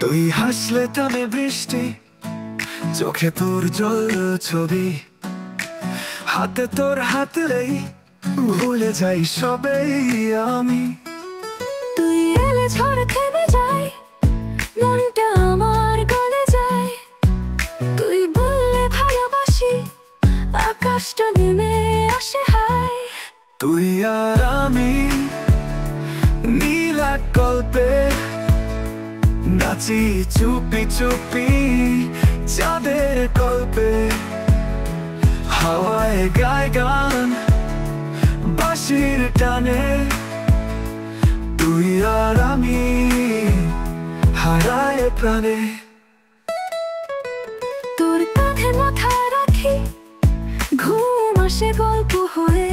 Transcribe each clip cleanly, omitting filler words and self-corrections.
তুই হাসলে থামে বৃষ্টি, চোখে তোর জল ছবি, হাতে তোর হাতলেই ভুলে যাই সবেই আমি। তুই এলে ঝড় থেমে যায়, মনটা আমার গলে যায়। তুই বললে ভালোবাসি, আকাশটা নেমে আসে হায়। তুই আর আমি নীল এক গল্পে নাচি চুপি চুপি চাঁদের গল্পে। হাওয়ায় গায় গান বাঁশির টানে, তুই আর আমি হারায় প্রাণে। তোর কাঁধে মাথা রাখি, ঘুম আসে গল্প হয়ে।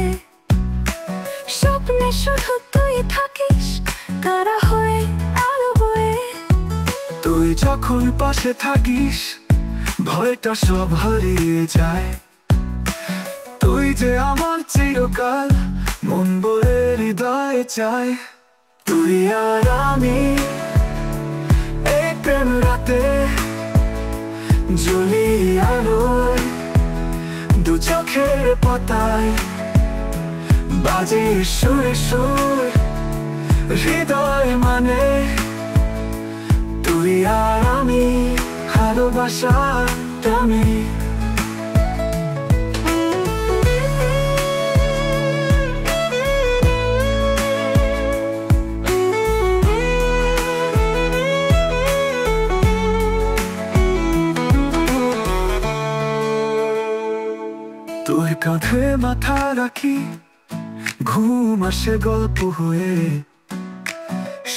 স্বপ্নে শুধু তুই থাকিস, তারা হয়ে আলো বয়ে। তুই যখন পাশে থাকিস, ভয়টা সব হারিয়ে যায়। তুই যে আমার চিরকাল, মন বলে হৃদয়ে চায়। তুই আর আমি এই প্রেম রাতে জ্বলি আলোয়, দু চোখের পাতায় বাজে সুরে সুর হৃদয় মানে। তুই আর আমি ভালোবাসার দামে। তোর কাঁধে মাথা রাখি, ঘুম আসে গল্প হয়ে।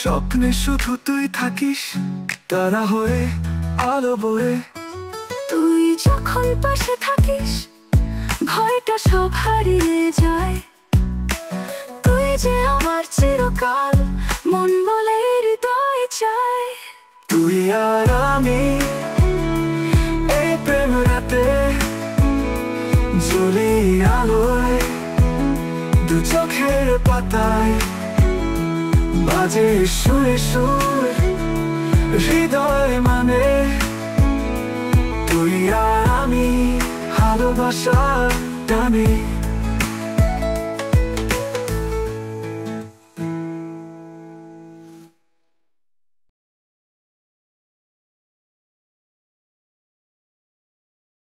স্বপ্নে শুধু তুই থাকিস, তারা হয়ে আলো বয়ে। তুই যখন পাশে থাকিস, ভয়টা সব হারিয়ে যায়। তুই যে আমার চিরকাল, মন বলে হৃদয় চায়। তুই আর আমি এই প্রেম রাতে জ্বলি আলোয়, দু চোখের পাতায় বাজে সুরে সুর হৃদয় মানে। তুই আর আমি ভালোবাসার টানে।